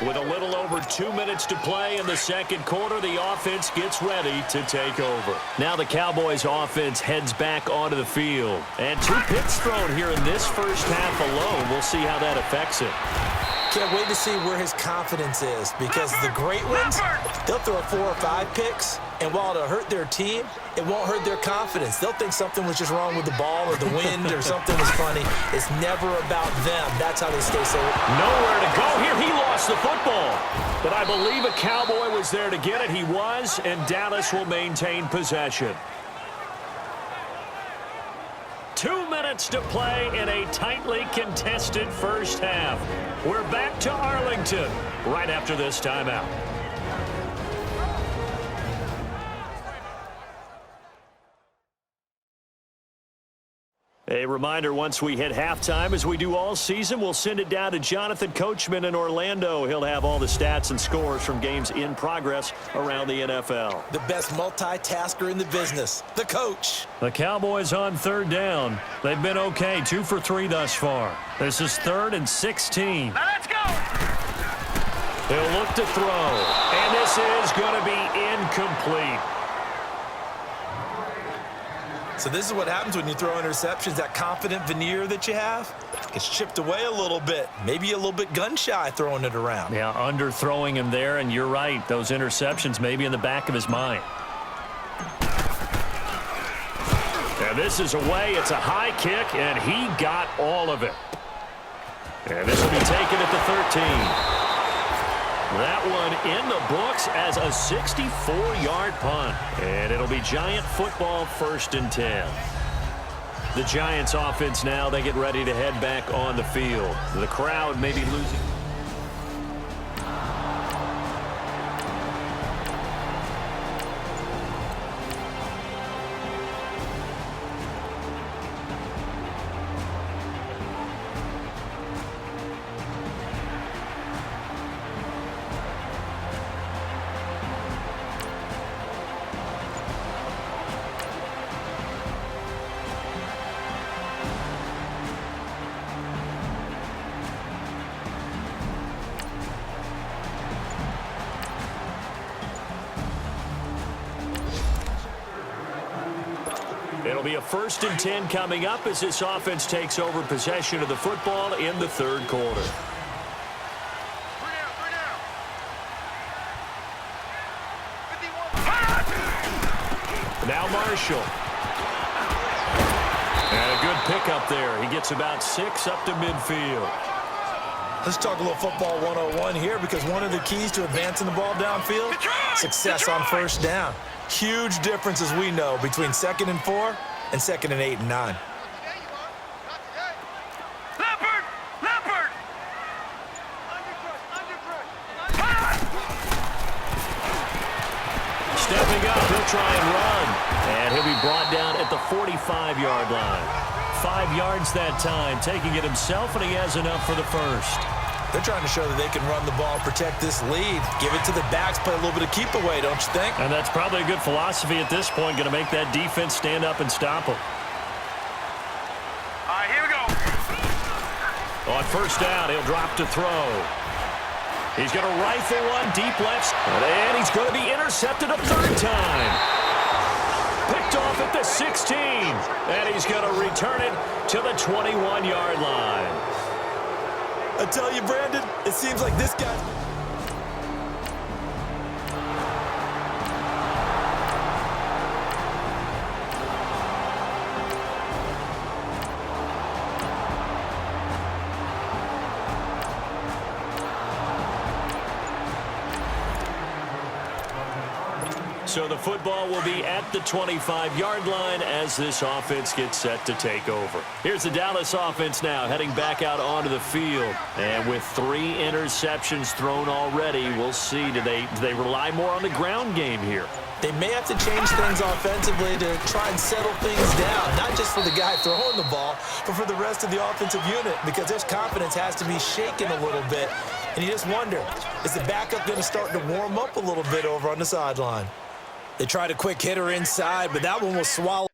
With a little over 2 minutes to play in the second quarter, the offense gets ready to take over. Now the Cowboys offense heads back onto the field. And 2 picks thrown here in this first half alone. We'll see how that affects him. Can't wait to see where his confidence is, because the great ones, they'll throw 4 or 5 picks, and while it'll hurt their team, it won't hurt their confidence. They'll think something was just wrong with the ball or the wind or something was funny. It's never about them. That's how they stay so. Nowhere to go here. He lost the football. But I believe a Cowboy was there to get it. He was, and Dallas will maintain possession. 2 minutes to play in a tightly contested first half. We're back to Arlington right after this timeout. A reminder, once we hit halftime, as we do all season, we'll send it down to Jonathan Coachman in Orlando. He'll have all the stats and scores from games in progress around the NFL. The best multitasker in the business, the coach. The Cowboys on third down. They've been okay, 2 for 3 thus far. This is 3rd and 16. Now let's go! They'll look to throw, and this is going to be incomplete. So this is what happens when you throw interceptions. That confident veneer that you have gets chipped away a little bit. Maybe a little bit gun-shy throwing it around. Yeah, underthrowing him there, and you're right. Those interceptions may be in the back of his mind. And this is away. It's a high kick, and he got all of it. And this will be taken at the 13. That one in the books as a 64-yard punt. And it'll be Giant football, 1st and 10. The Giants offense now, they get ready to head back on the field. The crowd may be losing. It'll be a 1st and 10 coming up as this offense takes over possession of the football in the 3rd quarter. Now Marshall. And a good pickup there. He gets about 6 up to midfield. Let's talk a little football 101 here, because one of the keys to advancing the ball downfield, success on 1st down. Huge difference, as we know, between 2nd and 4 and 2nd and 8 and 9. Stepping up, he'll try and run. And he'll be brought down at the 45-yard line. 5 yards that time, taking it himself, and he has enough for the 1st. They're trying to show that they can run the ball and protect this lead. Give it to the backs, play a little bit of keep away, don't you think? And that's probably a good philosophy at this point, going to make that defense stand up and stop them. All right, here we go. On 1st down, he'll drop to throw. He's going to rifle one deep left, and he's going to be intercepted a 3rd time. Picked off at the 16, and he's going to return it to the 21-yard line. I tell you, Brandon, it seems like this guy... So the football will be at the 25-yard line as this offense gets set to take over. Here's the Dallas offense now heading back out onto the field. And with 3 interceptions thrown already, we'll see. Do they rely more on the ground game here? They may have to change things offensively to try and settle things down, not just for the guy throwing the ball, but for the rest of the offensive unit, because their confidence has to be shaken a little bit. And you just wonder, is the backup going to start to warm up a little bit over on the sideline? They tried a quick hitter inside, but that one was swallowed.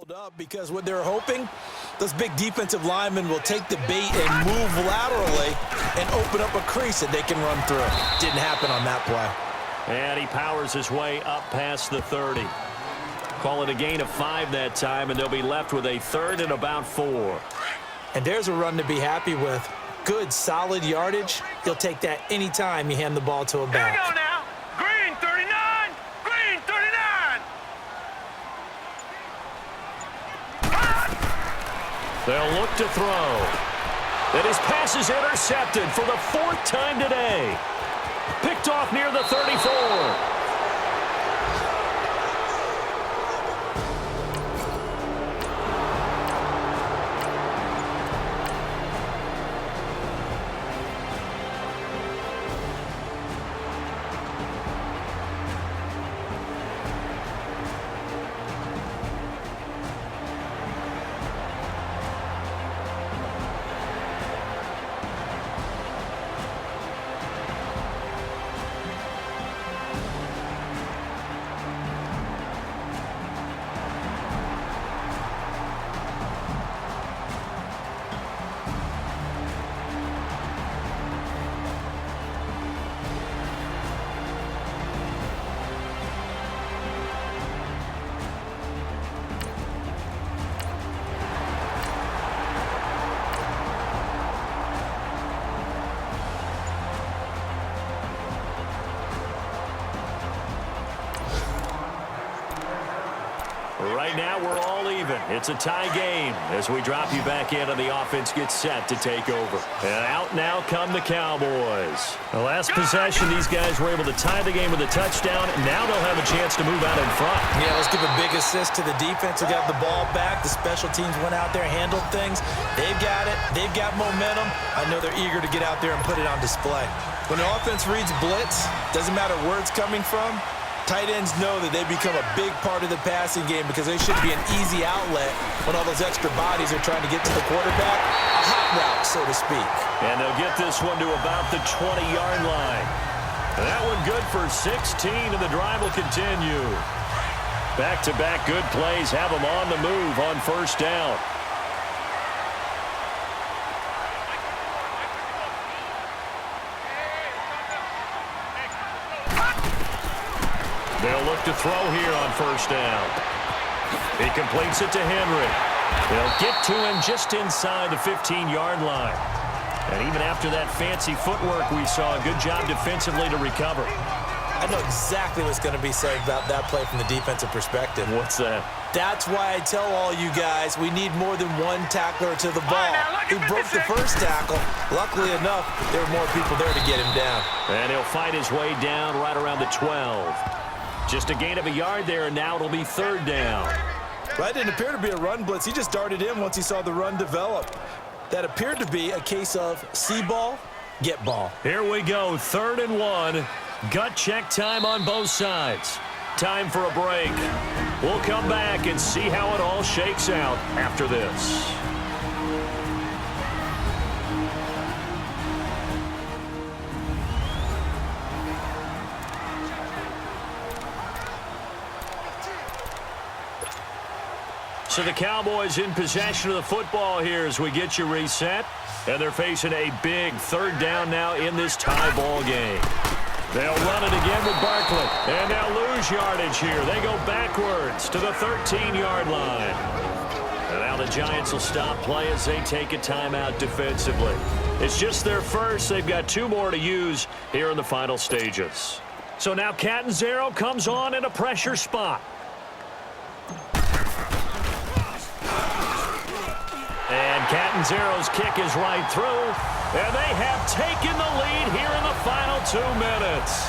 Up because what they're hoping, those big defensive linemen will take the bait and move laterally and open up a crease that they can run through. Didn't happen on that play. And he powers his way up past the 30. Call it a gain of 5 that time, and they'll be left with a 3rd and about 4. And there's a run to be happy with. Good, solid yardage. You'll take that anytime you hand the ball to a back. Here we go now. Green 39. Green 39. They'll look to throw. And his pass is intercepted for the 4th time today. Picked off near the 34. Right now, we're all even. It's a tie game as we drop you back in and the offense gets set to take over. And out now come the Cowboys. The last possession, these guys were able to tie the game with a touchdown, and now they'll have a chance to move out in front. Yeah, let's give a big assist to the defense who got the ball back. The special teams went out there, handled things. They've got it. They've got momentum. I know they're eager to get out there and put it on display. When the offense reads blitz, doesn't matter where it's coming from, tight ends know that they become a big part of the passing game because they should be an easy outlet when all those extra bodies are trying to get to the quarterback. A hot route, so to speak. And they'll get this one to about the 20-yard line. And that one good for 16, and the drive will continue. Back-to-back good plays have them on the move on 1st down. They'll look to throw here on 1st down. He completes it to Henry. They'll get to him just inside the 15-yard line. And even after that fancy footwork we saw, a good job defensively to recover. I know exactly what's going to be said about that play from the defensive perspective. What's that? That's why I tell all you guys we need more than one tackler to the ball. He broke the first tackle. Luckily enough, there were more people there to get him down. And he'll fight his way down right around the 12. Just a gain of a yard there, and now it'll be 3rd down. That didn't appear to be a run blitz. He just darted in once he saw the run develop. That appeared to be a case of see ball, get ball. Here we go, 3rd and 1. Gut check time on both sides. Time for a break. We'll come back and see how it all shakes out after this. So the Cowboys in possession of the football here as we get you reset. And they're facing a big 3rd down now in this tie ball game. They'll run it again with Barkley. And they'll lose yardage here. They go backwards to the 13-yard line. And now the Giants will stop play as they take a timeout defensively. It's just their first. They've got 2 more to use here in the final stages. So now Catanzaro comes on in a pressure spot. And Catanzaro's kick is right through. And they have taken the lead here in the final 2 minutes.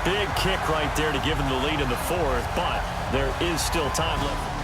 Big kick right there to give them the lead in the 4th, but there is still time left.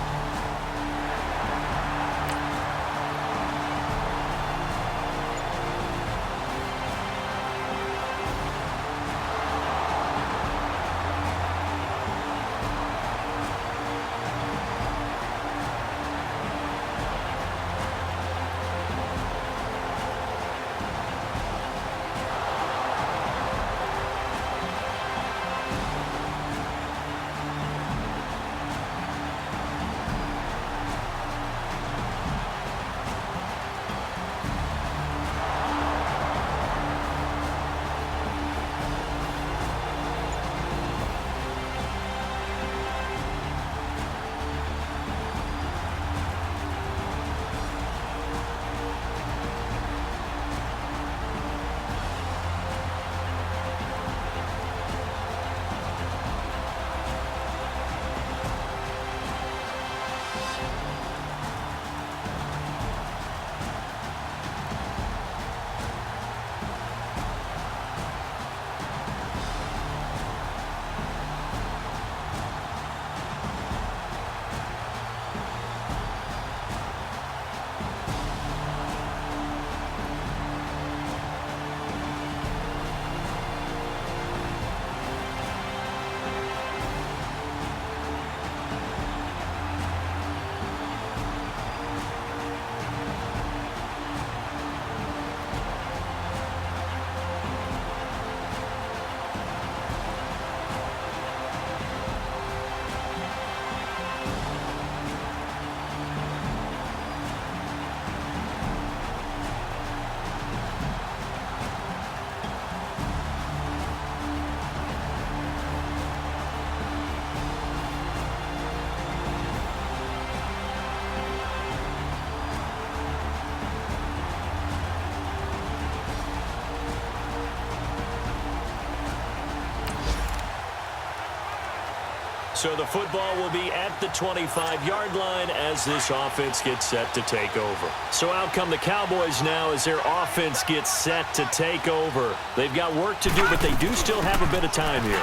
So the football will be at the 25-yard line as this offense gets set to take over. So out come the Cowboys now as their offense gets set to take over. They've got work to do, but they do still have a bit of time here.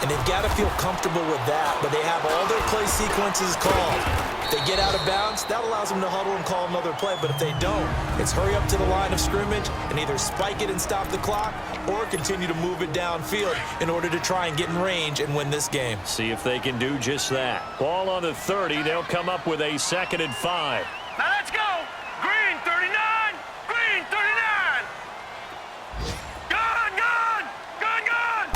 And they've got to feel comfortable with that, but they have all their play sequences called. If they get out of bounds, that allows them to huddle and call another play. But if they don't, it's hurry up to the line of scrimmage and either spike it and stop the clock or continue to move it downfield in order to try and get in range and win this game. See if they can do just that. Ball on the 30. They'll come up with a 2nd and 5. Now let's go. Green 39. Green 39. Gun, gun, gun, gun.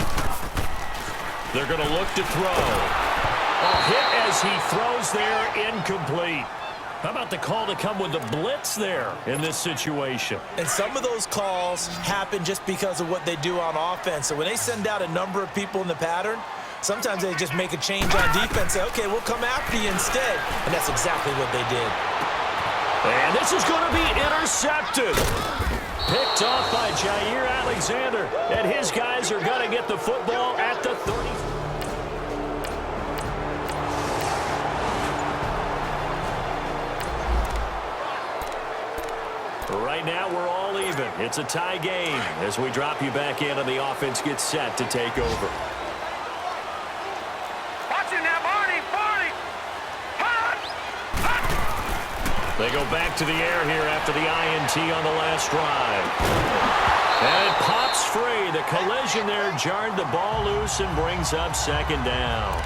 They're going to look to throw. A hit as he throws there, incomplete. How about the call to come with the blitz there in this situation? And some of those calls happen just because of what they do on offense. So when they send out a number of people in the pattern, sometimes they just make a change on defense, say, okay, we'll come after you instead. And that's exactly what they did. And this is going to be intercepted. Picked off by Jair Alexander. And his guys are going to get the football at the 30. Right now, we're all even. It's a tie game as we drop you back in and the offense gets set to take over. Watching that, Barney, Barney. Hot, hot. They go back to the air here after the INT on the last drive. And it pops free. The collision there jarred the ball loose and brings up 2nd down.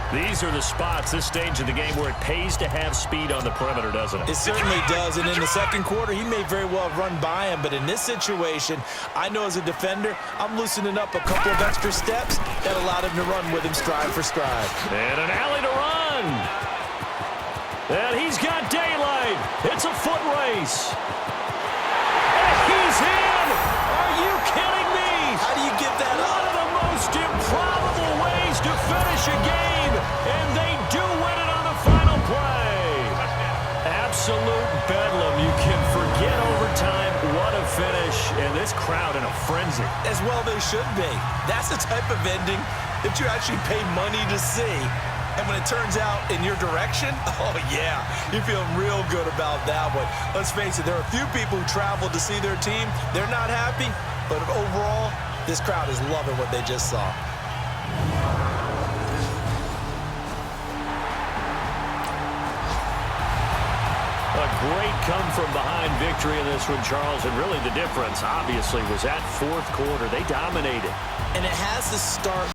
These are the spots, this stage of the game, where it pays to have speed on the perimeter, doesn't it? It certainly does, and in the second quarter, he may very well run by him, but in this situation, I know as a defender, I'm loosening up a couple of extra steps that allowed him to run with him stride for stride. And an alley to run. And he's got daylight. It's a foot race. And he's in. Are you kidding me? How do you give that One up? of the most improbable ways to finish a game. And they do win it on the final play. Absolute bedlam. You can forget overtime. What a finish. And this crowd in a frenzy. As well they should be. That's the type of ending that you actually pay money to see. And when it turns out in your direction, oh, yeah, you feel real good about that one. Let's face it, there are a few people who travel to see their team. They're not happy, but overall, this crowd is loving what they just saw. A great come-from-behind victory in this one, Charles, and really the difference, obviously, was that 4th quarter. They dominated. And it has to start